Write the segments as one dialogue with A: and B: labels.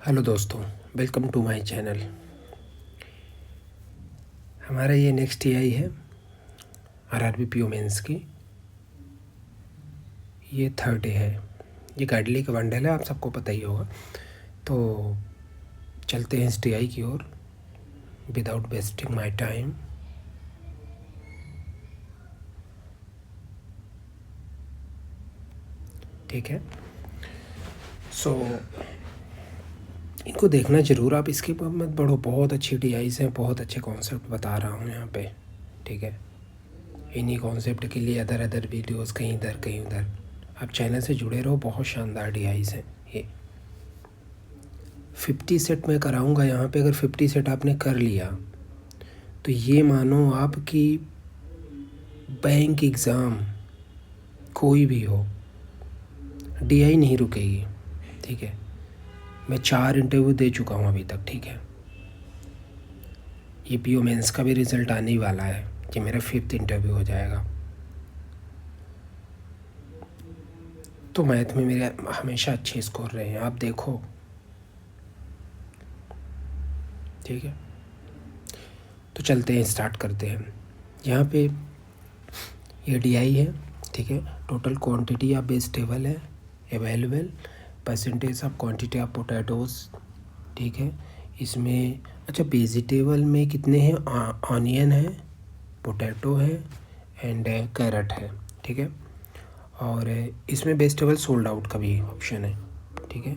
A: Hello दोस्तों, welcome to my channel. हमारा ये नेक्स्ट एआई है आरआरबी पीओ मेंस की। ये थर्ड डे है। ये गाइडली का बंडल है, आप सबको पता ही होगा। तो चलते हैं इस टीआई की ओर विदाउट वेस्टिंग माय टाइम। ठीक है, सो इनको देखना ज़रूर। आप इसके ऊपर मत बढ़ो, बहुत अच्छी टीआईज हैं, बहुत अच्छे कॉन्सेप्ट बता रहा हूँ यहाँ पे। ठीक है, इन्हीं कॉन्सेप्ट के लिए अदर अदर वीडियोस कहीं इधर कहीं उधर। आप चैनल से जुड़े रहो, बहुत शानदार टीआईज हैं ये। 50 सेट मैं कराऊंगा यहाँ पे। अगर 50 सेट आपने कर लिया तो ये मानो आपकी बैंक एग्ज़ाम कोई भी हो, डीआई नहीं रुकेगी। ठीक है, मैं 4 इंटरव्यू दे चुका हूँ अभी तक। ठीक है, ये पीओ मेंस का भी रिज़ल्ट आने ही वाला है। ये मेरा 5th इंटरव्यू हो जाएगा। तो मैथ में मेरे हमेशा अच्छे स्कोर रहे हैं, आप देखो। ठीक है, तो चलते हैं, स्टार्ट करते हैं। यहाँ पे ये डीआई है। ठीक है, टोटल क्वांटिटी ऑफ वेजिटेबल है available, percentage of quantity of potatoes. ठीक है, इसमें अच्छा वेजिटेबल में कितने हैं? ऑनियन है, पोटैटो है एंड कैरेट है। ठीक है, और इसमें वेजिटेबल सोल्ड आउट का भी ऑप्शन है। ठीक है,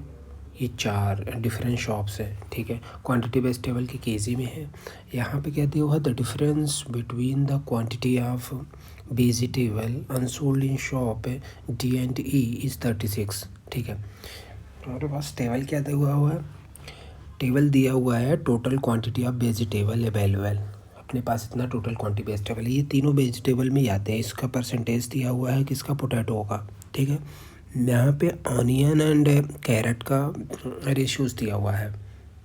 A: ये 4 डिफरेंट शॉप्स हैं। ठीक है, क्वांटिटी वेजिटेबल की केजी में है। यहाँ पे क्या दिया हुआ है? The difference between the quantity of vegetable unsold in shop D and E is 36। ठीक है, हमारे पास टेबल क्या दिया हुआ है? टेबल दिया हुआ है total quantity of vegetable available. अपने पास इतना टोटल क्वांटिटी वेजिटेबल है, ये तीनों वेजिटेबल में ही आते हैं। इसका परसेंटेज दिया हुआ है किसका? पोटैटो का। ठीक है, यहाँ पे ऑनियन एंड कैरेट का रेशियोज दिया हुआ है।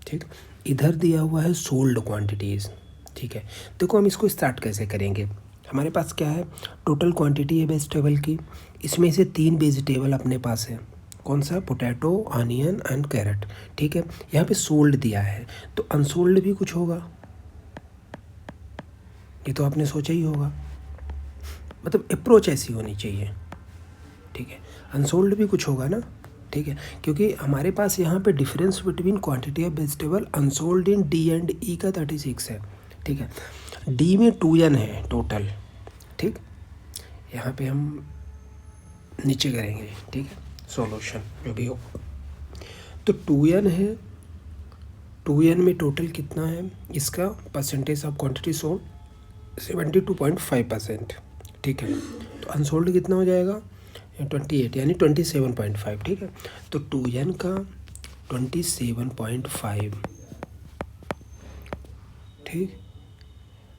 A: ठीक, इधर दिया हुआ है सोल्ड क्वांटिटीज़। ठीक है, देखो हम इसको स्टार्ट कैसे करेंगे। हमारे पास क्या है? टोटल क्वांटिटी है वेजिटेबल की, इसमें से 3 वेजिटेबल अपने पास है। कौन सा? Potato, onion and carrot. ठीक है, यहाँ पे सोल्ड दिया है, तो अनसोल्ड भी कुछ होगा, ये तो आपने सोचा ही होगा। मतलब अप्रोच ऐसी होनी चाहिए। ठीक है, अनसोल्ड भी कुछ होगा ना। ठीक है, क्योंकि हमारे पास यहाँ पे difference between quantity of vegetable unsold in D and E का 36 है। ठीक है, डी में 2n है टोटल। ठीक, यहाँ पे हम नीचे करेंगे। ठीक है, सॉल्यूशन जो भी हो, तो 2n है। 2n में टोटल कितना है? इसका परसेंटेज ऑफ क्वांटिटी सोल्ड 72.5%। ठीक है, तो अनसोल्ड कितना हो जाएगा? 28 यानी 27.5। ठीक है, तो 2n का 27.5। ठीक,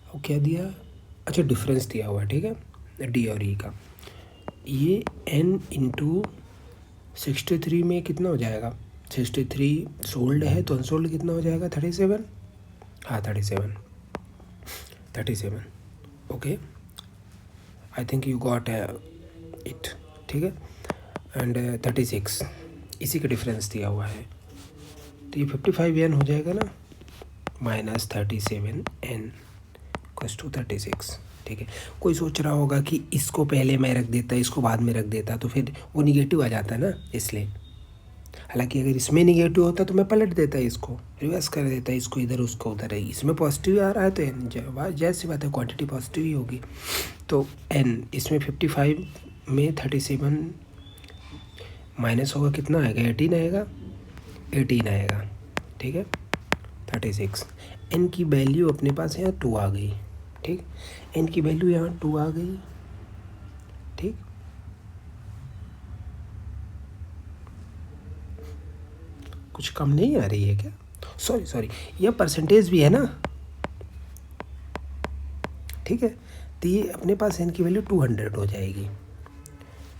A: और क्या दिया? अच्छा डिफरेंस दिया हुआ है। ठीक है, डी और ई का। ये n इंटू 63 में कितना हो जाएगा? 63 सोल्ड है, तो अनसोल्ड कितना हो जाएगा? 37। हाँ 37। Okay, I think you got it. ठीक है, एंड 36 इसी का डिफरेंस दिया हुआ है, तो ये 55n हो जाएगा ना, माइनस 37n इक्वल्स टू 36। ठीक है, कोई सोच रहा होगा कि इसको पहले मैं रख देता, इसको बाद में रख देता, तो फिर वो निगेटिव आ जाता ना, इसलिए। हालांकि अगर इसमें निगेटिव होता तो मैं पलट देता, इसको रिवर्स कर देता, इसको इधर उसको उधर है। इसमें पॉजिटिव आ रहा है तो जैसी बात है क्वांटिटी पॉजिटिव ही होगी। तो n इसमें 55 में 37 माइनस होगा, कितना आएगा? 18 आएगा। 18 आएगा। ठीक है, 36। n की वैल्यू अपने पास यहाँ 2 आ गई। ठीक, n की वैल्यू यहाँ 2 आ गई। ठीक, कुछ कम नहीं आ रही है क्या? सॉरी, यह परसेंटेज भी है ना। ठीक है, तो ये अपने पास n की वैल्यू 200 हो जाएगी।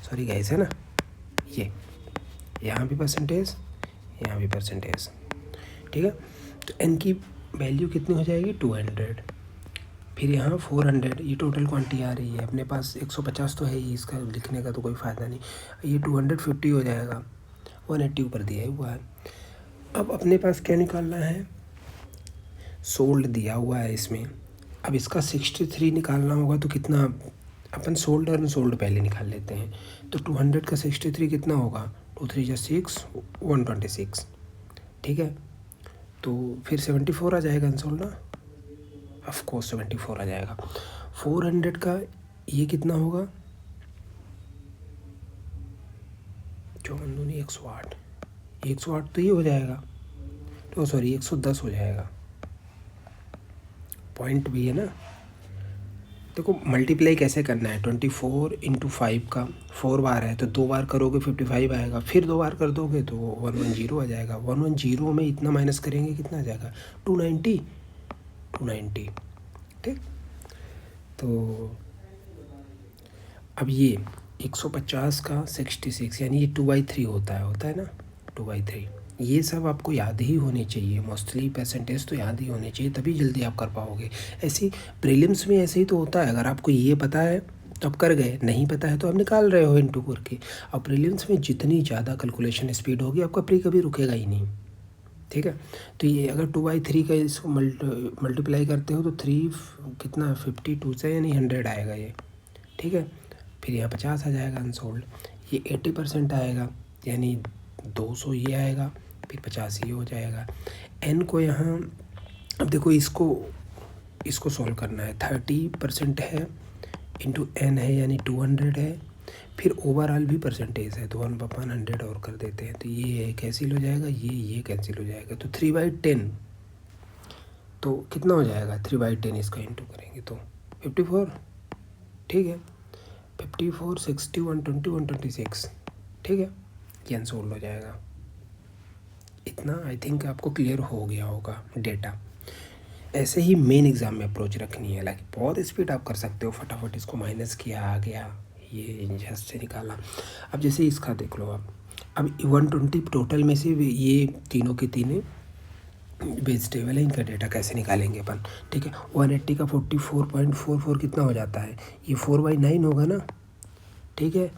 A: सॉरी गाइस, है ना, ये यहाँ भी परसेंटेज, यहाँ भी परसेंटेज। ठीक है, तो n की वैल्यू कितनी हो जाएगी? 200। फिर यहाँ 400, ये टोटल क्वांटिटी आ रही है अपने पास। 150 तो है ही, इसका लिखने का तो कोई फ़ायदा नहीं। ये 250 हो जाएगा, 180 ऊपर दिया हुआ है। अब अपने पास क्या निकालना है, सोल्ड दिया हुआ है इसमें। अब इसका 63 निकालना होगा तो कितना, अपन सोल्ड और अनसोल्ड पहले निकाल लेते हैं। तो 200 का 63 कितना होगा, 2 3 जा 6, 126, ठीक है। तो फिर 74 आ जाएगा अनसोल्ड ना, ऑफ कोर्स 74 आ जाएगा। 400 का ये कितना होगा, 54 108, 108 तो ये हो जाएगा, तो सॉरी 110 हो जाएगा, पॉइंट भी है ना। देखो मल्टीप्लाई कैसे करना है, 24 × 5 का 4 बार है तो 2 बार करोगे 55 आएगा, फिर 2 बार कर दोगे तो 110 आ जाएगा। 110 में इतना माइनस करेंगे कितना आ जाएगा, 290, ठीक। तो अब ये 150 का 66 यानी ये 2/3 होता है ना, 2/3। ये सब आपको याद ही होने चाहिए, मोस्टली परसेंटेज तो याद ही होने चाहिए, तभी जल्दी आप कर पाओगे। ऐसी प्रीलिम्स में ऐसे ही तो होता है, अगर आपको ये पता है तो आप कर गए, नहीं पता है तो आप निकाल रहे हो इनटू करके। और प्रीलिम्स में जितनी ज़्यादा कैलकुलेशन स्पीड होगी आपका प्री कभी रुकेगा ही नहीं, ठीक है। तो ये अगर 2/3 का इसको मल्टीप्लाई करते हो तो 3 कितना 52 से यानी 100 आएगा ये, ठीक है। फिर यहाँ 50 आ जाएगा अनसोल्ड, ये 80% आएगा यानी 200 ये आएगा, फिर 50 ये हो जाएगा। n को यहाँ, अब देखो इसको सॉल्व करना है, 30% है इंटू n है यानी 200 है, फिर ओवरऑल भी परसेंटेज है तो 1/100 और कर देते हैं तो ये कैंसिल हो जाएगा, ये कैंसिल हो जाएगा। तो 3/10 तो कितना हो जाएगा, 3/10 इसका इंटू करेंगे तो 54, ठीक है। 54 60 120 126, ठीक है, ये अनसोल्ड हो जाएगा। इतना आई थिंक आपको क्लियर हो गया होगा डेटा। ऐसे ही मेन एग्ज़ाम में अप्रोच रखनी है, लाइक बहुत स्पीड आप कर सकते हो, फटाफट इसको माइनस किया आ गया, ये जस्ट से निकाला। अब जैसे इसका देख लो आप, अब 120 टोटल में से ये तीनों के तीनों वेजिटेबल है, इनका डेटा कैसे निकालेंगे अपन, ठीक है। 180 का 44.44 कितना हो जाता है, ये 4/9 होगा ना, ठीक है।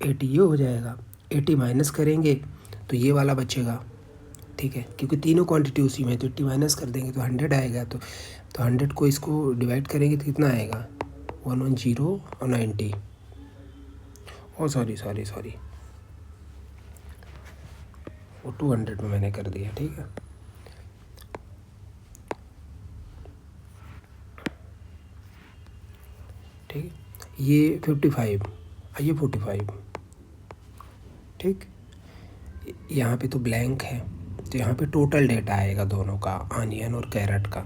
A: 80 ये हो जाएगा, 80 माइनस करेंगे तो ये वाला बचेगा, ठीक है, क्योंकि तीनों क्वांटिटी उसी में, तो 80 माइनस कर देंगे तो 100 आएगा। तो 100 को इसको डिवाइड करेंगे तो कितना आएगा, 110 और 90, ओ सॉरी वो 200 में मैंने कर दिया, ठीक है। ठीक है, ये 55, ये 45, ठीक। यहाँ पे तो ब्लैंक है तो यहाँ पे टोटल डेटा आएगा दोनों का, ऑनियन और कैरेट का,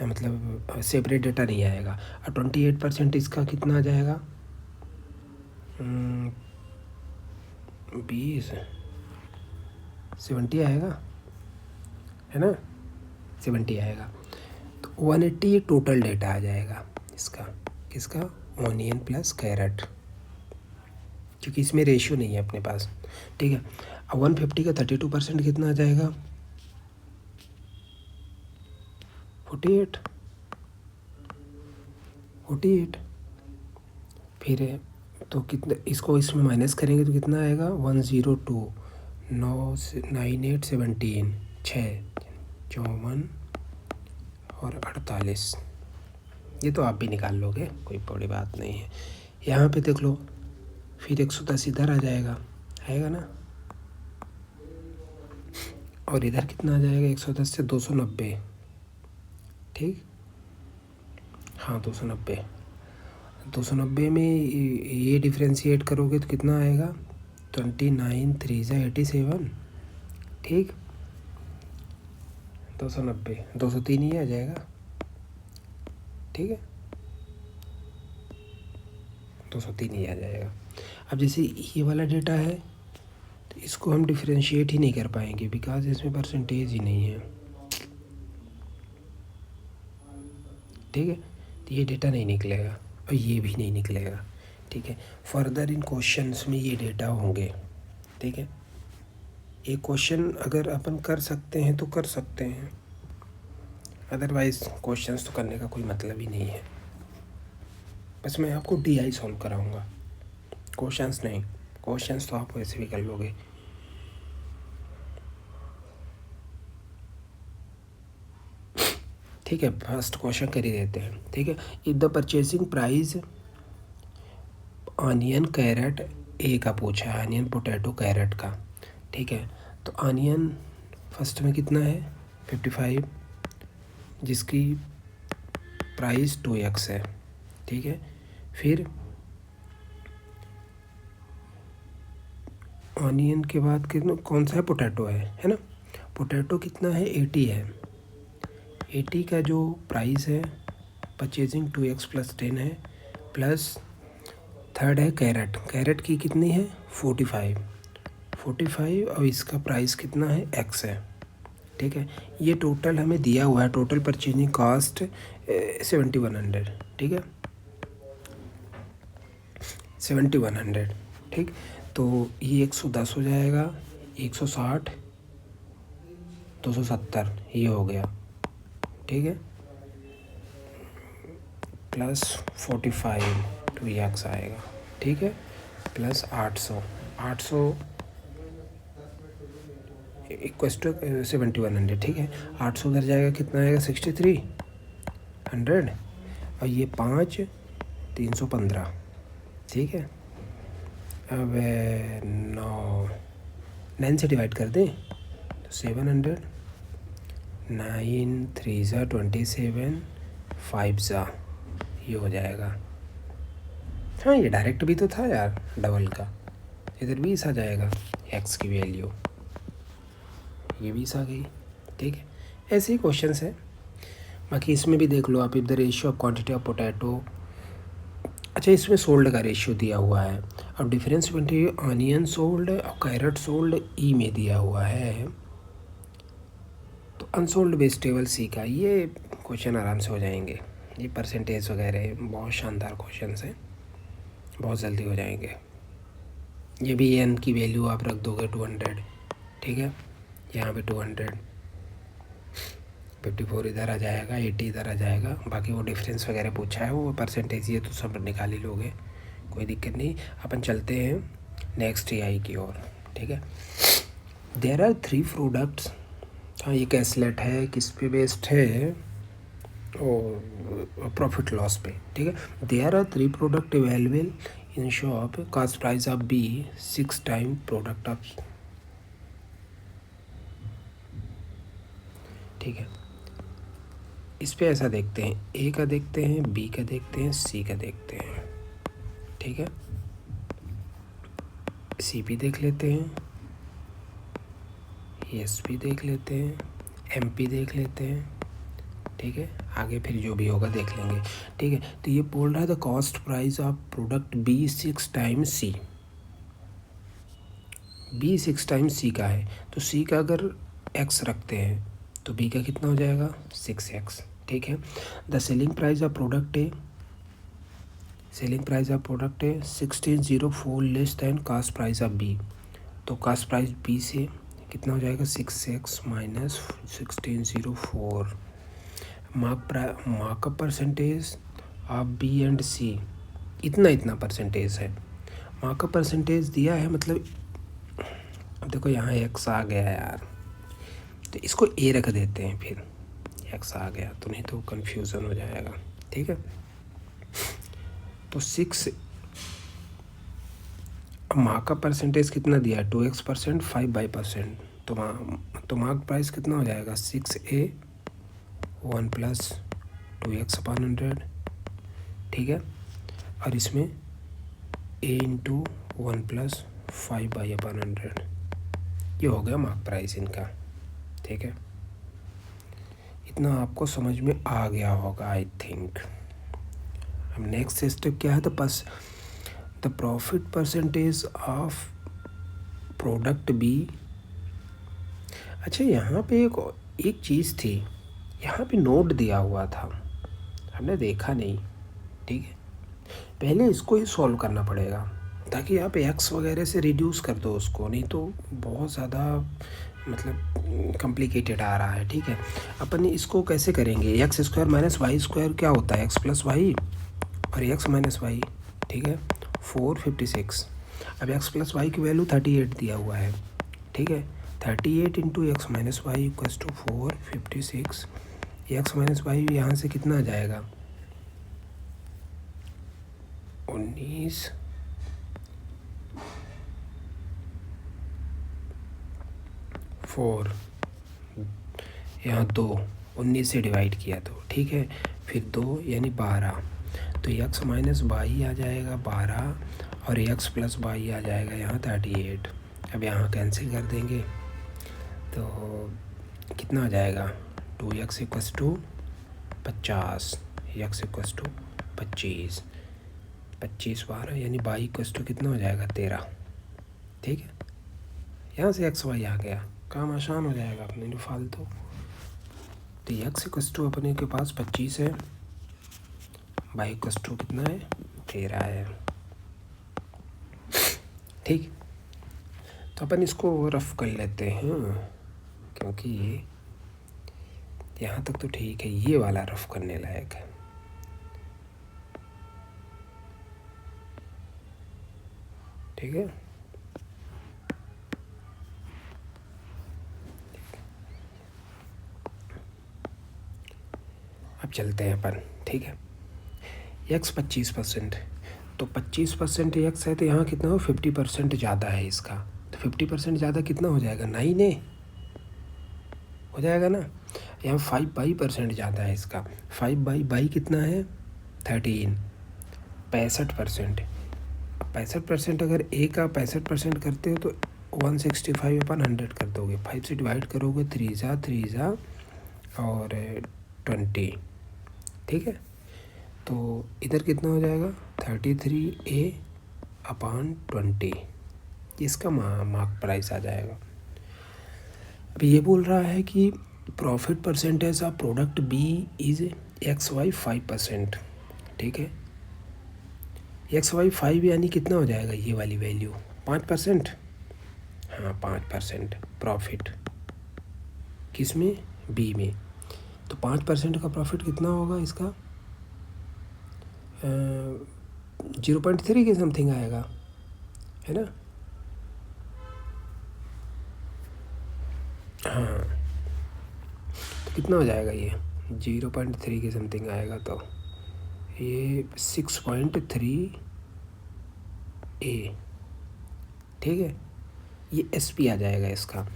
A: मतलब सेपरेट डेटा नहीं आएगा। और 28% इसका कितना आ जाएगा, 70 आएगा, है ना, 70 आएगा। तो 180 ये टोटल डेटा आ जाएगा इसका, किसका, ऑनियन प्लस कैरेट, क्योंकि इसमें रेशियो नहीं है अपने पास, ठीक है। अब 150 का 32% कितना आ जाएगा, 48, फिर तो कितना, इसको इसमें माइनस करेंगे तो कितना आएगा, 102 9 9 8 17 6 54 और 48, ये तो आप भी निकाल लोगे, कोई बड़ी बात नहीं है। यहाँ पे देख लो, फिर 110 इधर आ जाएगा, आएगा ना, और इधर कितना आ जाएगा, 110 से 290, ठीक, हाँ 290 में ये डिफ्रेंशिएट करोगे तो कितना आएगा, 29 3 जा 87, ठीक, 290 203 ही आ जाएगा, ठीक है, 203 ही आ जाएगा। अब जैसे ये वाला डेटा है तो इसको हम डिफ्रेंशिएट ही नहीं कर पाएंगे बिकॉज इसमें परसेंटेज ही नहीं है, ठीक है। तो ये डेटा नहीं निकलेगा और ये भी नहीं निकलेगा, ठीक है। फर्दर इन क्वेश्चंस में ये डेटा होंगे, ठीक है। एक क्वेश्चन अगर अपन कर सकते हैं तो कर सकते हैं, अदरवाइज क्वेश्चंस तो करने का कोई मतलब ही नहीं है। बस मैं आपको DI सॉल्व कराऊंगा, क्वेश्चंस नहीं, क्वेश्चंस तो आप वैसे भी कर लोगे। ठीक है, फर्स्ट क्वेश्चन कर ही देते हैं। ठीक है, if the purchasing price onion carrot A का पूछा है, ऑनियन पोटैटो कैरेट का। ठीक है, तो ऑनियन फर्स्ट में कितना है 55, जिसकी प्राइस 2x है। ठीक है, फिर ऑनियन के बाद कितना कौन सा है, पोटैटो है ना। पोटैटो कितना है 80 है। 80 का जो प्राइस है परचेजिंग 2x + 10 है, प्लस थर्ड है कैरेट। कैरेट की कितनी है 45 और इसका प्राइस कितना है x है। ठीक है, ये टोटल हमें दिया हुआ है, टोटल परचेजिंग कॉस्ट 7100। ठीक है, 7100। ठीक, तो ये 110 हो जाएगा, 160, 270 ये हो गया। ठीक है, प्लस 45 2x आएगा। ठीक है, प्लस 800 इक्वस टू 7100। ठीक है, 800 उधर जाएगा, कितना आएगा 6300, और ये 5 315। ठीक है, अब 9 से डिवाइड कर दें तो 700, 9 3 ज़ा 27, 5 ज़ा ये हो जाएगा। हाँ, ये डायरेक्ट भी तो था यार डबल का, इधर 20 आ जाएगा x की वैल्यू, ये 20 आ गई। ठीक है, ऐसे ही क्वेश्चन है। बाकी इसमें भी देख लो आप, if the ratio of quantity of potato. अच्छा, इसमें सोल्ड का रेशियो दिया हुआ है, और डिफरेंस बिटवीन ऑनियन सोल्ड और कैरेट सोल्ड ई में दिया हुआ है, तो अनसोल्ड वेजिटेबल सी का। ये क्वेश्चन आराम से हो जाएंगे, ये परसेंटेज वगैरह बहुत शानदार क्वेश्चन हैं, बहुत जल्दी हो जाएंगे। ये भी एन की वैल्यू आप रख दोगे 200। ठीक है, यहाँ पे 200, 54 इधर आ जाएगा, 80 इधर आ जाएगा। बाकी वो डिफरेंस वगैरह पूछा है, वो परसेंटेज ये तो सब निकाल ही लोगे, कोई दिक्कत नहीं। अपन चलते हैं नेक्स्ट AI की ओर। ठीक है, देयर आर 3 प्रोडक्ट्स। हाँ, ये कैसलेट है, किस पे बेस्ड है, और प्रॉफिट लॉस पे। ठीक है, there are 3 product available in shop, cost price of B 6 time product of. ठीक है, इस पे ऐसा देखते हैं, A का देखते हैं, B का देखते हैं, C का देखते हैं। ठीक है, CP देख लेते हैं, SP देख लेते हैं, MP देख लेते हैं। ठीक है, आगे फिर जो भी होगा देख लेंगे। ठीक है, तो ये बोल रहा है the cost price of product B 6 times C। B 6 times C का है, तो C का अगर X रखते हैं तो B का कितना हो जाएगा 6x। ठीक है, the selling price of product A, selling price of product A 1604 less than cost price of B। तो कॉस्ट प्राइस B से कितना हो जाएगा 6x minus 1604। Markup percentage of B and C इतना परसेंटेज है। मार्कअप परसेंटेज दिया है, मतलब अब देखो यहाँ x आ गया यार, तो इसको A रख देते हैं, फिर x आ गया तो नहीं तो कन्फ्यूज़न हो जाएगा। ठीक है, तो 6 मार्कअप परसेंटेज कितना दिया है 2x%, 5/%, तो मार्क प्राइस कितना हो जाएगा 6A 1 + 2x/100। ठीक है, और इसमें A × 1 + 5/100, ये हो गया मार्क प्राइस इनका। ठीक है, इतना आपको समझ में आ गया होगा आई थिंक। अब नेक्स्ट स्टेप क्या है, the profit percentage of product B। अच्छा, यहाँ पे एक चीज़ थी, यहाँ पे नोट दिया हुआ था, हमने देखा नहीं। ठीक है, पहले इसको ही सॉल्व करना पड़ेगा, ताकि आप x वगैरह से रिड्यूस कर दो उसको, नहीं तो बहुत ज़्यादा मतलब कॉम्प्लिकेटेड आ रहा है। ठीक है, अपन इसको कैसे करेंगे, x² - y² क्या होता है x + y और x - y। ठीक है, 456। अब x + y की वैल्यू 38 दिया हुआ है। ठीक है, 38 × x - y = 456 x minus Y यहाँ से कितना आ जाएगा 19 4 यहाँ 2 19 से डिवाइड किया तो ठीक है, फिर 2 यानी 12, तो एक्स माइनस वाई आ जाएगा 12 और एक्स प्लस वाई आ जाएगा यहाँ 38। अब यहाँ कैंसिल कर देंगे तो कितना आ जाएगा 2x equals to 50, x equals to 25, 25 12 यानी वाई इक्वस टू कितना हो जाएगा 13। ठीक है, यहाँ से एक्स वाई आ गया, काम आसान हो जाएगा अपने लिए फालतू। तो एक्स इक्वस टू अपने के पास 25 है, वाई इक्वस टू कितना है 13 है। ठीक, तो अपन इसको रफ कर लेते हैं क्योंकि यहाँ तक तो ठीक है, ये वाला रफ करने लायक है। ठीक है, अब चलते हैं अपन। ठीक है, एक्स 25%, तो 25% एक्स है तो यहाँ कितना हो 50% ज़्यादा है इसका, तो 50% ज़्यादा कितना हो जाएगा 9 हो जाएगा ना। यहाँ 5/% ज़्यादा है इसका, 5/बाई कितना है 13, 65%। 65% अगर ए का 65% करते हो तो 165/100 कर दोगे, 5 से डिवाइड करोगे 3 ज़ा और 20। ठीक है, तो इधर कितना हो जाएगा 33A/20, इसका मार्क प्राइस आ जाएगा। अब ये बोल रहा है कि profit percentage of product B is XY 5%। ठीक है, XY 5 यानी कितना हो जाएगा ये वाली वैल्यू 5%। हाँ 5% प्रॉफिट किस में बी में, तो 5% का प्रॉफिट कितना होगा इसका 0.3 के समथिंग आएगा, है ना। हाँ, तो कितना हो जाएगा ये 0.3 के समथिंग आएगा, तो ये 6.3A। ठीक है, ये SP आ जाएगा इसका,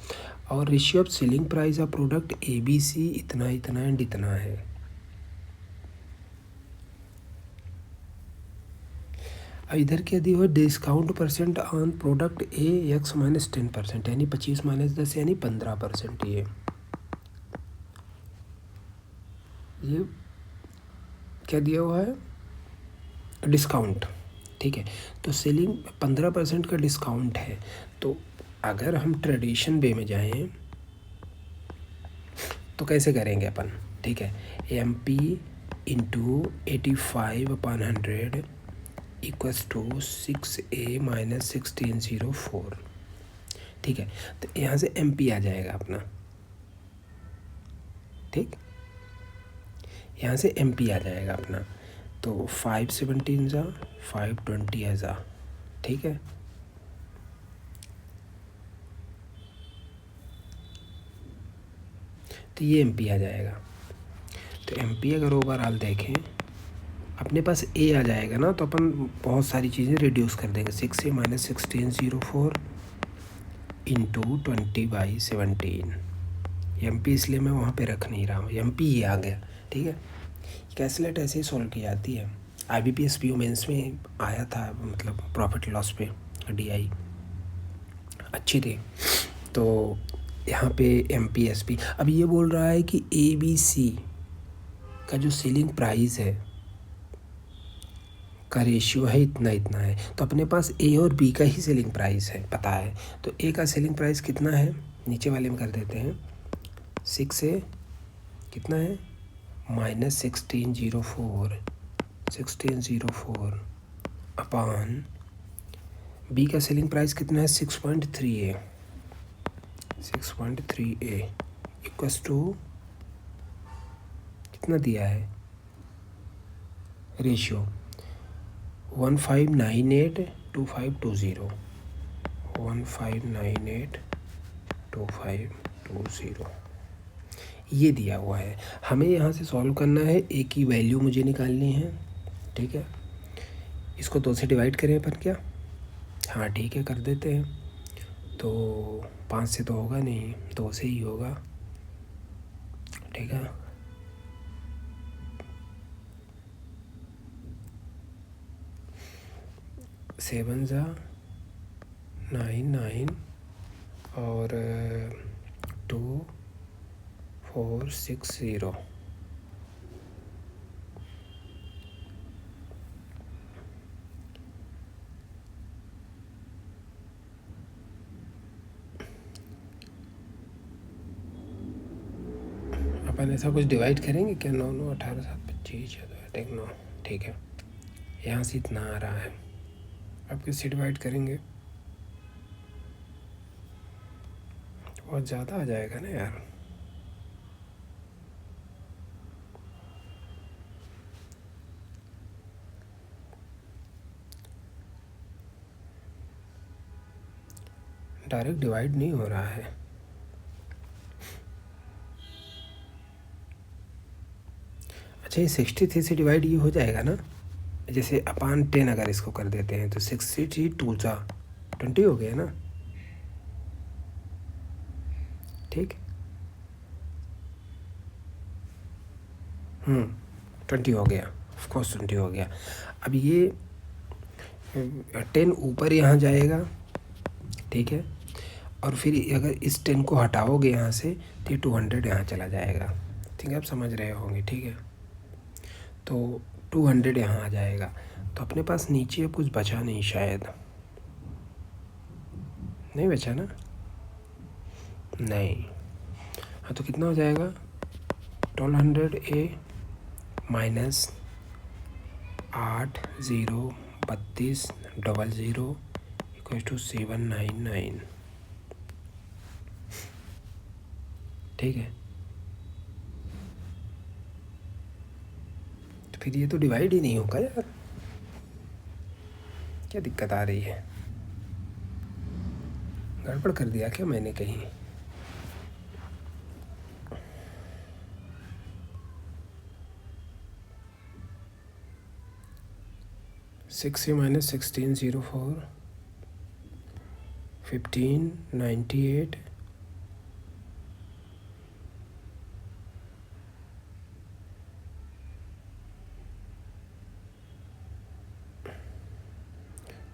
A: और ratio of selling price of product ABC इतना इतना एंड इतना है। अब इधर क्या दिया हुआ discount percent on product A x minus 10%, यानी 25 माइनस 10 यानी 15%। ये क्या दिया हुआ है डिस्काउंट। ठीक है, तो सेलिंग 15% का डिस्काउंट है, तो अगर हम ट्रेडिशन वे में जाएं तो कैसे करेंगे अपन। ठीक है, MP into 85/100 equals to 6A minus 1604। ठीक है, तो यहाँ से MP आ जाएगा अपना। ठीक, यहाँ से MP आ जाएगा अपना, तो 5/17 ज़ा 5/20 है ज़ा। ठीक है, तो ये MP आ जाएगा। तो MP अगर ओवरऑल देखें अपने पास A आ जाएगा ना, तो अपन बहुत सारी चीज़ें रिड्यूस कर देंगे। 6A minus 1604 into 20/17। MP इसलिए मैं वहाँ पे रख नहीं रहा हूँ, MP ये आ गया। ठीक है, कैलकुलेट ऐसे ही सॉल्व की जाती है। IBPS PO मेंस में आया था, मतलब प्रॉफिट लॉस पे DI अच्छी थी, तो यहाँ पे MPSP। अब ये बोल रहा है कि ABC का जो सेलिंग प्राइस है का रेशियो है इतना इतना है, तो अपने पास A और B का ही सेलिंग प्राइस है पता है, तो A का सेलिंग प्राइस कितना है नीचे वाले में कर देते हैं। 6 से कितना है माइनस 1604 अपान B का सेलिंग प्राइस कितना है 6.3A इक्वस टू कितना दिया है रेशियो 15982520 15982520। ये दिया हुआ है, हमें यहाँ से सॉल्व करना है, ए की वैल्यू मुझे निकालनी है, ठीक है। इसको 2 से डिवाइड करें अपन क्या? हाँ ठीक है, कर देते हैं। तो 5 से तो होगा नहीं, 2 से ही होगा, ठीक है। सेवन ज़ा 9 और 2 4 6 0। अपन ऐसा कुछ डिवाइड करेंगे क्या? 9 9 18 7 25 है, 9, ठीक है। यहाँ से इतना आ रहा है, अब किससे डिवाइड करेंगे? बहुत ज़्यादा आ जाएगा ना यार। डायरेक्ट डिवाइड नहीं हो रहा है। अच्छा, ये 63 से डिवाइड ये हो जाएगा ना? जैसे अपान 10 अगर इसको कर देते हैं तो 63 2 सा 20 हो गया ना, ठीक। 20 हो गया, ऑफकोर्स 20 हो गया। अब ये 10 ऊपर यहाँ जाएगा, ठीक है। और फिर अगर इस 10 को हटाओगे यहाँ से तो 200 यहाँ चला जाएगा, ठीक है। आप समझ रहे होंगे, ठीक है। तो 200 यहाँ आ जाएगा, तो अपने पास नीचे अब कुछ बचा नहीं, शायद नहीं बचा ना, नहीं। हाँ, तो कितना हो जाएगा? 1200 माइनस 8 0 32 00 इक्वल्स टू 799, ठीक है। तो फिर ये तो डिवाइड ही नहीं होगा यार, क्या दिक्कत आ रही है? गड़बड़ कर दिया क्या मैंने कहीं? सिक्स से माइनस 1604 1598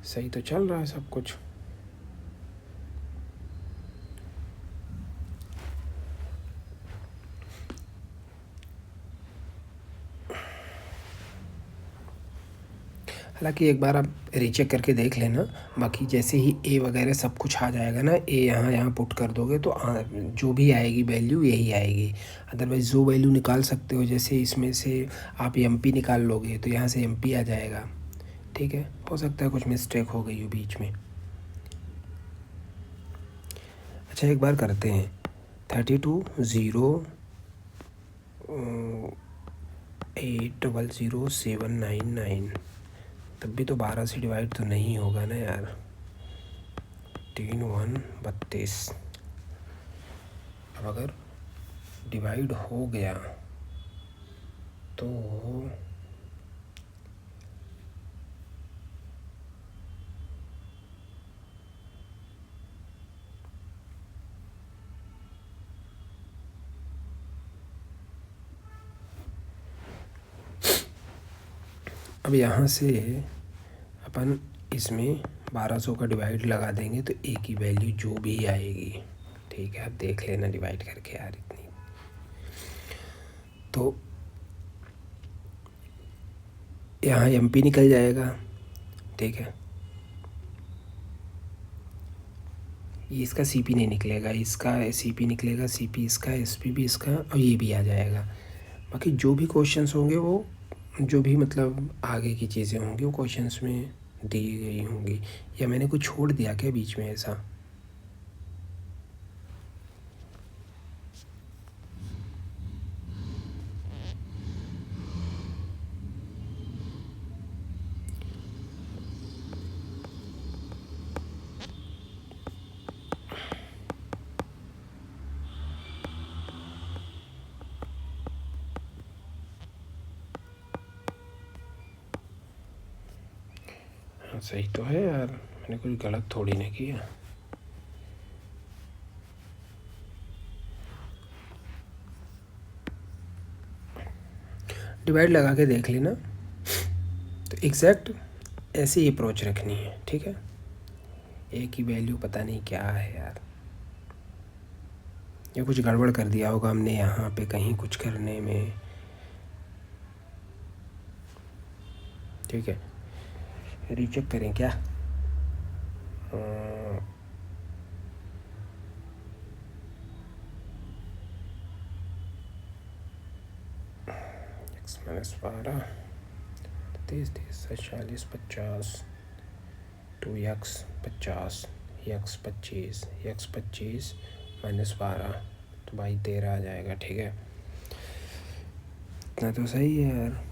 A: सही तो चल रहा है सब कुछ। हालांकि एक बार आप रीचेक करके देख लेना, बाकी जैसे ही ए वगैरह सब कुछ आ जाएगा ना, ए यहाँ पुट कर दोगे तो जो भी आएगी वैल्यू यही आएगी। अदरवाइज़ जो वैल्यू निकाल सकते हो, जैसे इसमें से आप एमपी निकाल लोगे तो यहाँ से एमपी आ जाएगा, ठीक है। हो सकता है कुछ मिस्टेक हो गई हो बीच में। अच्छा, एक बार करते हैं 32 0 8 0 799, तब भी तो 12 से डिवाइड तो नहीं होगा ना यार। 3 1 32। अब अगर डिवाइड हो गया तो अब यहाँ से अपन इसमें 1200 का डिवाइड लगा देंगे तो ए की वैल्यू जो भी आएगी, ठीक है। आप देख लेना डिवाइड करके यार, इतनी तो यहाँ एमपी निकल जाएगा, ठीक है। ये इसका सीपी नहीं निकलेगा, इसका सीपी निकलेगा, सीपी इसका, एसपी भी इसका, और ये भी आ जाएगा। बाकी जो भी क्वेश्चंस होंगे वो जो भी मतलब आगे की चीज़ें होंगी वो क्वेश्चंस में दी गई होंगी, या मैंने कुछ छोड़ दिया क्या बीच में ऐसा? हाँ सही तो है यार, मैंने कुछ गलत थोड़ी ना किया। डिवाइड लगा के देख लेना। तो एग्जैक्ट ऐसी ही अप्रोच रखनी है, ठीक है। ए की वैल्यू पता नहीं क्या है यार, या कुछ गड़बड़ कर दिया होगा हमने यहाँ पे कहीं कुछ करने में, ठीक है। रीचेक करें क्या? -12 30 30 40 50 2x 50 x 25 x 25 -12 तो भाई 13 आ जाएगा, ठीक है। इतना तो सही है यार।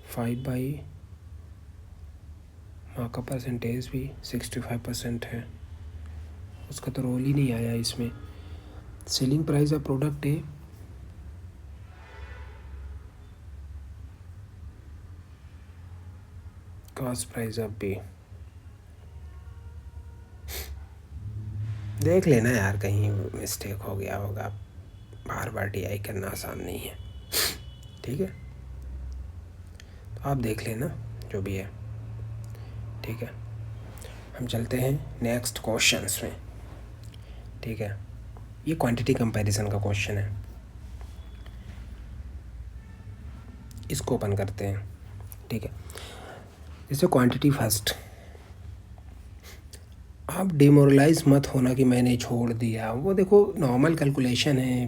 A: फाइव बाई माँ का परसेंटेज भी 65% है, उसका तो रोल ही नहीं आया इसमें। Selling price of product A cost price of B. देख लेना यार, कहीं मिस्टेक हो गया होगा, बार बार DI करना आसान नहीं है, ठीक है। तो आप देख लेना जो भी है, ठीक है। हम चलते हैं नेक्स्ट क्वेश्चंस में, ठीक है। ये क्वांटिटी कंपैरिजन का क्वेश्चन है, इसको ओपन करते हैं, ठीक है। जैसे क्वांटिटी फर्स्ट, आप डिमोरलाइज मत होना कि मैंने छोड़ दिया, वो देखो नॉर्मल कैलकुलेशन है,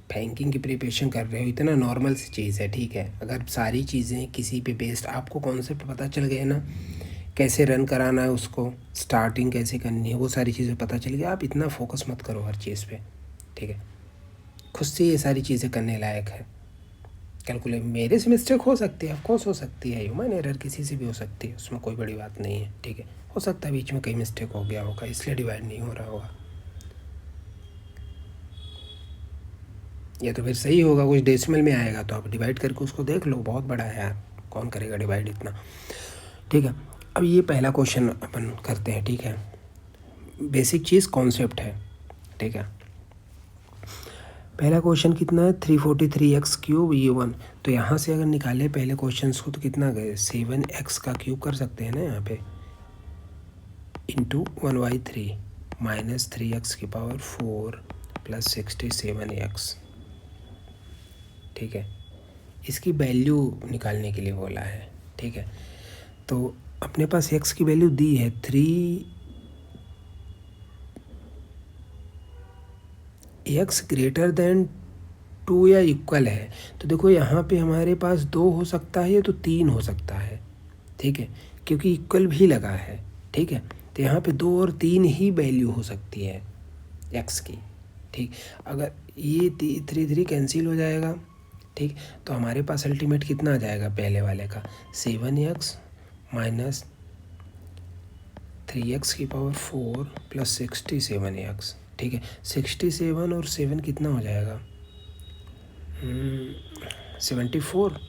A: बैंकिंग की प्रिपरेशन कर रहे हो, इतना नॉर्मल सी चीज़ है, ठीक है। अगर सारी चीज़ें किसी पे बेस्ड, आपको कॉन्सेप्ट पता चल गए ना, कैसे रन कराना है उसको, स्टार्टिंग कैसे करनी है, वो सारी चीज़ें पता चल गई, आप इतना फोकस मत करो हर चीज़ पे, ठीक है। खुद से ये सारी चीज़ें करने लायक है। कैलकुलेट मेरे से मिस्टेक हो सकती है, ऑफकोर्स हो सकती है, ह्यूमन एरर किसी से भी हो सकती है, उसमें कोई बड़ी बात नहीं है, ठीक है। हो सकता है बीच में कहीं मिस्टेक हो गया होगा, इसलिए डिवाइड नहीं हो रहा होगा, या तो फिर सही होगा, कुछ डेसिमल में आएगा तो आप डिवाइड करके उसको देख लो, बहुत बड़ा है यार, कौन करेगा डिवाइड इतना, ठीक है। अब ये पहला क्वेश्चन अपन करते हैं, ठीक है। बेसिक चीज़ कॉन्सेप्ट है, ठीक है। पहला क्वेश्चन कितना है, 343x³ ये 1, तो यहाँ से अगर निकाले पहले क्वेश्चन को तो कितना गए, 7x का क्यूब कर सकते हैं ना यहाँ पे, इंटू 1/3 -3x⁴ प्लस 67x, ठीक है। इसकी वैल्यू निकालने के लिए बोला है, ठीक है। तो अपने पास x की वैल्यू दी है 3x ग्रेटर देन 2 या इक्वल है, तो देखो यहाँ पे हमारे पास 2 हो सकता है, या तो 3 हो सकता है, ठीक है, क्योंकि इक्वल भी लगा है, ठीक है। तो यहाँ पे 2 और 3 ही वैल्यू हो सकती है x की, ठीक। अगर ये 3 कैंसिल हो जाएगा, ठीक, तो हमारे पास अल्टीमेट कितना आ जाएगा पहले वाले का, 7x minus 3x⁴ plus 67x, ठीक है। 67 और 7 कितना हो जाएगा, 74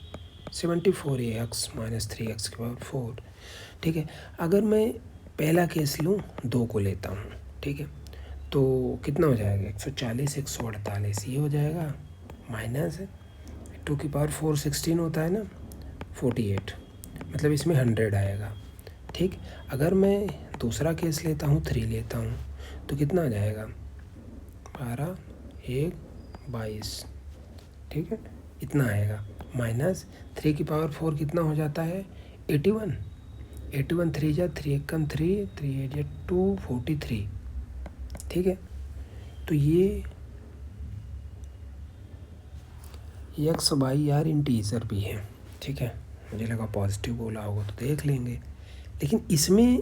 A: x माइनस 3x⁴, ठीक है। अगर मैं पहला केस लूँ, 2 को लेता हूँ, ठीक है, तो कितना हो जाएगा, 140 148 ये हो जाएगा, माइनस 2⁴ 16 होता है ना, 48, मतलब इसमें 100 आएगा, ठीक। अगर मैं दूसरा केस लेता हूँ, 3 लेता हूँ, तो कितना आ जाएगा, 12 1 22, ठीक है, इतना आएगा, माइनस 3⁴ कितना हो जाता है, 81 81 3 जा 3 1 3 3 8 243, ठीक है। तो ये एक्स बाई यार इंटीजर भी है, ठीक है, मुझे लगा पॉजिटिव बोला होगा तो देख लेंगे, लेकिन इसमें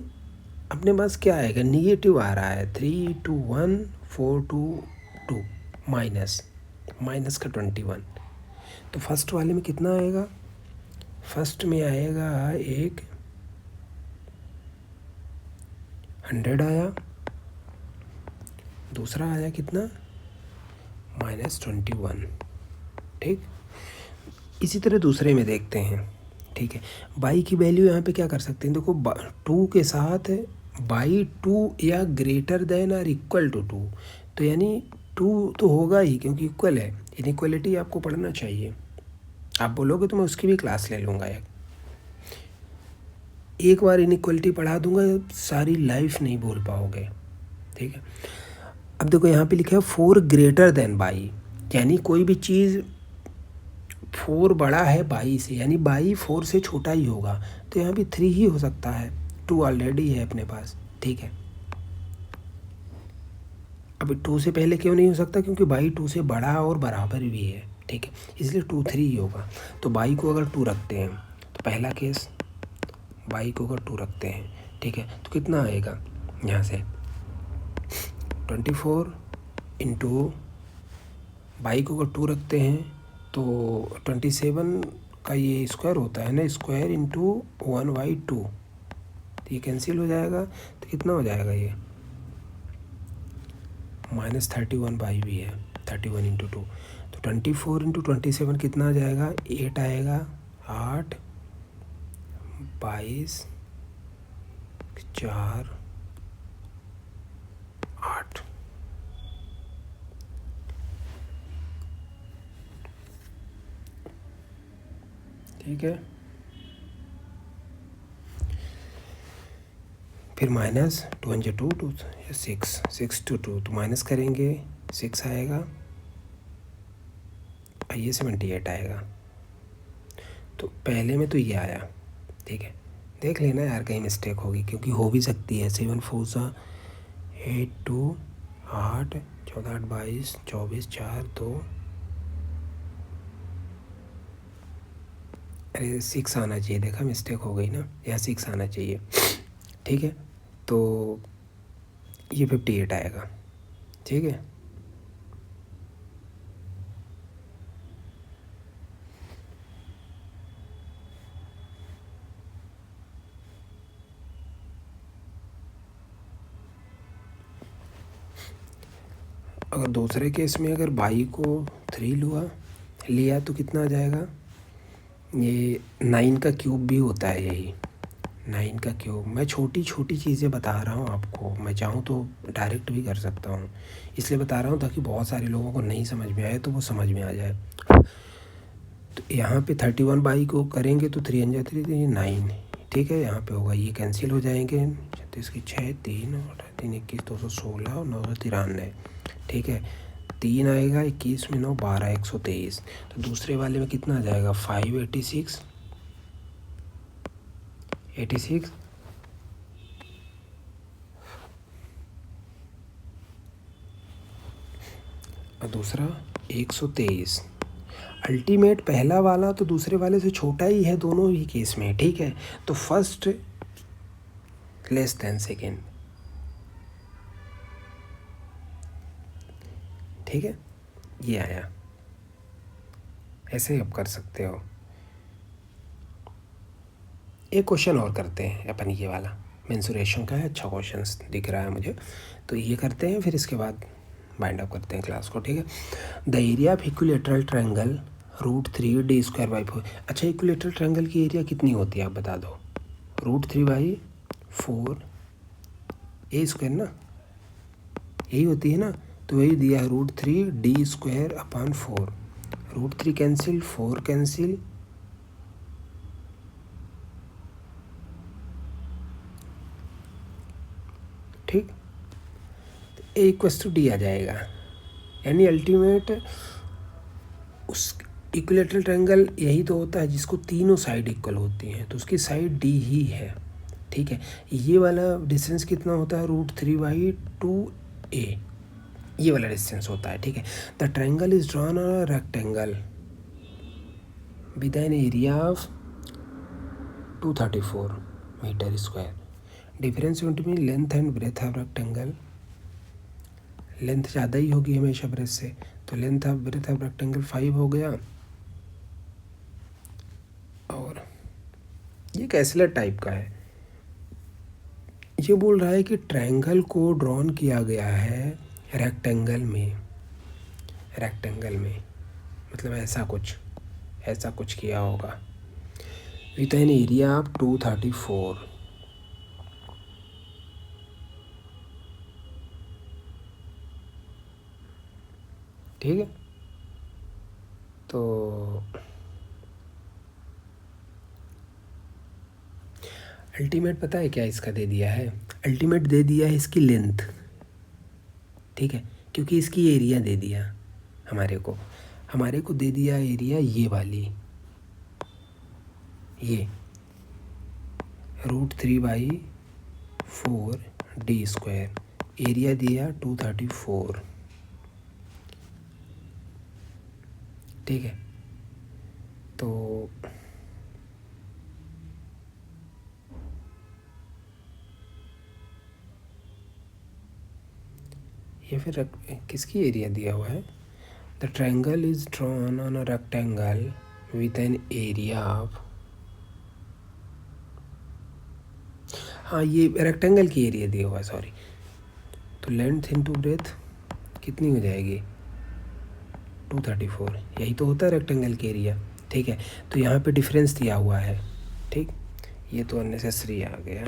A: अपने पास क्या आएगा, निगेटिव आ रहा है, 321 422 माइनस का 21, तो फर्स्ट वाले में कितना आएगा, फर्स्ट में आएगा एक 100 आया, दूसरा आया कितना -21। ठीक, इसी तरह दूसरे में देखते हैं। ठीक है, बाई की वैल्यू यहाँ पे क्या कर सकते हैं, देखो 2 के साथ बाई 2 या ग्रेटर देन और इक्वल टू 2, तो यानी 2 तो होगा ही क्योंकि इक्वल है। इनइक्वलिटी आपको पढ़ना चाहिए, आप बोलोगे तो मैं उसकी भी क्लास ले लूँगा। एक बार इनइक्वलिटी पढ़ा दूंगा, सारी लाइफ नहीं भूल पाओगे। ठीक है, अब देखो यहाँ पे लिखा है 4 ग्रेटर देन बाई, यानी कोई भी चीज़ 4 बड़ा है बाई से, यानी बाई 4 से छोटा ही होगा, तो यहाँ भी 3 ही हो सकता है, 2 ऑलरेडी है अपने पास। ठीक है, अब 2 से पहले क्यों नहीं हो सकता, क्योंकि बाई 2 से बड़ा और बराबर भी है। ठीक है, इसलिए 2 3 ही होगा। तो बाई को अगर 2 रखते हैं तो पहला केस, बाई को अगर 2 रखते हैं, ठीक है, तो कितना आएगा यहाँ से 24 इंटू, बाई को अगर 2 रखते हैं तो 27 का ये स्क्वायर होता है ना, स्क्वायर इंटू 1/2, तो ये कैंसिल हो जाएगा, तो कितना हो जाएगा ये -31 बाई भी है, 31 इंटू 2, तो 24 इंटू 27 कितना आ जाएगा, 8 आएगा, 8 22 4 8। ठीक है, फिर -2 × 2 2 6 6 to 2, तो माइनस करेंगे 6 आएगा, ये 78 आएगा। तो पहले में तो ये आया। ठीक है, देख लेना यार कहीं मिस्टेक होगी, क्योंकि हो भी सकती है। 7 4 8 2 8 14 8 22 24 4 2, अरे 6 आना चाहिए, देखा मिस्टेक हो गई ना, यहाँ 6 आना चाहिए। ठीक है, तो ये 58 आएगा। ठीक है, अगर दूसरे केस में अगर बाई को 3 लिया तो कितना आ जाएगा, ये 9 का क्यूब भी होता है, यही 9 का क्यूब। मैं छोटी छोटी चीज़ें बता रहा हूँ आपको, मैं चाहूँ तो डायरेक्ट भी कर सकता हूँ, इसलिए बता रहा हूँ ताकि बहुत सारे लोगों को नहीं समझ में आए तो वो समझ में आ जाए। तो यहाँ पे 31 बाई को करेंगे तो 3 × 3 तो ये 9। ठीक है, यहाँ पे होगा, ये कैंसिल हो जाएंगे, 36 की 6 3 और 3 21 216 और 993। ठीक है, 3 आएगा, 21 में 9 12 123। तो दूसरे वाले में कितना आ जाएगा 5 86 86 और दूसरा 123। अल्टीमेट पहला वाला तो दूसरे वाले से छोटा ही है दोनों ही केस में। ठीक है, तो फर्स्ट लेस देन सेकेंड। ठीक है, ये आया, ऐसे ही आप कर सकते हो। एक क्वेश्चन और करते हैं अपन, ये वाला मेंसुरेशन का है, अच्छा क्वेश्चन दिख रहा है मुझे, तो ये करते हैं, फिर इसके बाद बाइंड अप करते हैं क्लास को। ठीक है, the area of equilateral triangle √3d²/4। अच्छा, इक्विलेटरल ट्रायंगल की एरिया कितनी होती है आप बता दो, √3/4 a² ना, यही होती है ना, तो वही दिया है √3d²/4। √3 कैंसिल, 4 कैंसिल, ठीक, a = d आ जाएगा, यानी अल्टीमेट उस इक्विलेटरल ट्रायंगल यही तो होता है जिसको तीनों साइड इक्वल होती हैं, तो उसकी साइड d ही है। ठीक है, ये वाला डिस्टेंस कितना होता है √3/2a, ये वाला डिस्टेंस होता है। ठीक है, the triangle is drawn on a rectangle with an area of 234 metre square. Difference between length and breadth of rectangle, length ज़्यादा ही होगी हमेशा ब्रेथ से, तो length of breadth of rectangle 5 हो गया। और ये कैसलर टाइप का है, ये बोल रहा है कि ट्रायंगल को ड्रॉन किया गया है रेक्टेंगल में। रेक्टेंगल में, मतलब ऐसा कुछ किया होगा विथ एन एरिया ऑफ 234। ठीक है, तो अल्टीमेट पता है क्या इसका दे दिया है? अल्टीमेट दे दिया है इसकी लेंथ। ठीक है, क्योंकि इसकी एरिया दे दिया हमारे को दे दिया एरिया ये वाली, ये √3/4 एरिया दिया 234। ठीक है, तो ये फिर किसकी एरिया दिया हुआ है? The triangle is drawn on a rectangle with an area of, हाँ ये रेक्टेंगल की एरिया दिया हुआ है, सॉरी। तो लेंथ इनटू ब्रेथ कितनी हो जाएगी? 234, यही तो होता है रेक्टेंगल की एरिया। ठीक है, तो यहाँ पे डिफरेंस दिया हुआ है। ठीक, ये तो अननेसेसरी आ गया।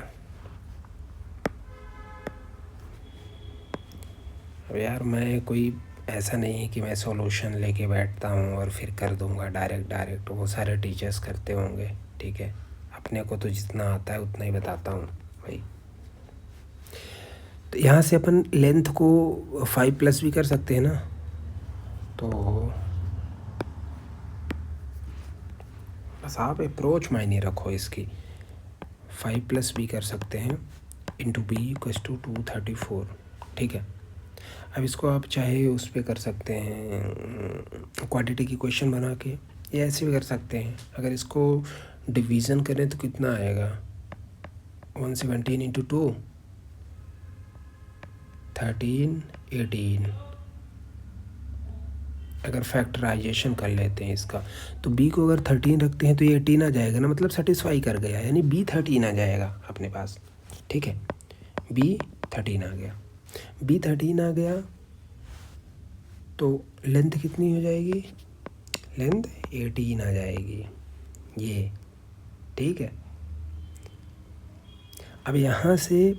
A: अब यार मैं कोई ऐसा नहीं है कि मैं सॉल्यूशन लेके बैठता हूँ और फिर कर दूँगा डायरेक्ट, वो सारे टीचर्स करते होंगे। ठीक है, अपने को तो जितना आता है उतना ही बताता हूँ भाई। तो यहाँ से अपन लेंथ को 5+ भी कर सकते हैं ना, तो बस आप अप्रोच मायने रखो इसकी। 5+ भी कर सकते हैं इंटू b = 234। ठीक है, अब इसको आप चाहे उस पर कर सकते हैं क्वांटिटी की क्वेश्चन बना के, या ऐसे भी कर सकते हैं। अगर इसको डिवीज़न करें तो कितना आएगा? 117 × 2 13 18। अगर फैक्टराइजेशन कर लेते हैं इसका, तो b को अगर 13 रखते हैं तो ये 18 आ जाएगा ना, मतलब सेटिस्फाई कर गया, यानी b 13 आ जाएगा अपने पास। ठीक है, b 13 आ गया, b 13 आ गया, तो लेंथ कितनी हो जाएगी? लेंथ 18 आ जाएगी ये। ठीक है, अब यहाँ से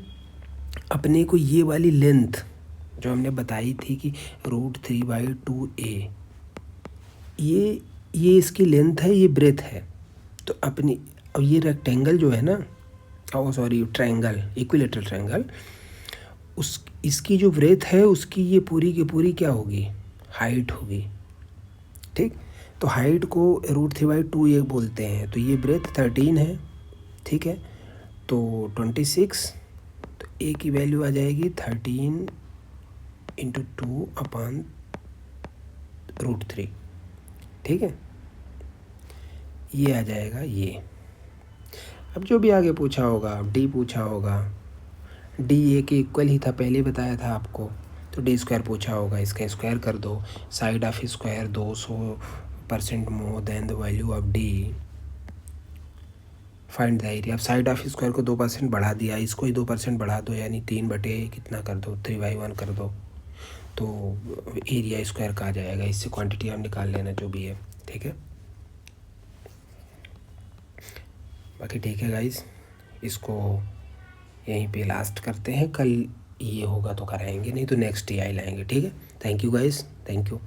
A: अपने को ये वाली लेंथ जो हमने बताई थी कि √3/2a, ये इसकी लेंथ है, ये ब्रेथ है। तो अपनी अब ये रेक्टेंगल जो है ना, सॉरी ट्रायंगल, इक्विलेटरल ट्रायंगल, इसकी जो ब्रेथ है उसकी ये पूरी की पूरी क्या होगी? हाइट होगी। ठीक, तो हाइट को √3/2 ये बोलते हैं, तो ये ब्रेथ 13 है। ठीक है, तो 26, तो ए की वैल्यू आ जाएगी 13 × 2/√3। ठीक है, ये आ जाएगा ये। अब जो भी आगे पूछा होगा, डी पूछा होगा, डी ए के इक्वल ही था, पहले बताया था आपको, तो d² पूछा होगा, इसका स्क्वायर कर दो। Side of square 200% more than the value of D, find the area. अब साइड ऑफ स्क्वायर को 2% बढ़ा दिया, इसको ही 2% बढ़ा दो, यानी 3 कितना कर दो, 3/1 कर दो, तो एरिया स्क्वायर का आ जाएगा। इससे क्वांटिटी आप निकाल लेना जो भी है। ठीक है, बाकी ठीक है गाइस, इसको यहीं पे लास्ट करते हैं। कल ये होगा तो कराएंगे, नहीं तो नेक्स्ट ईआई लाएंगे। ठीक है, thank you guys, thank you.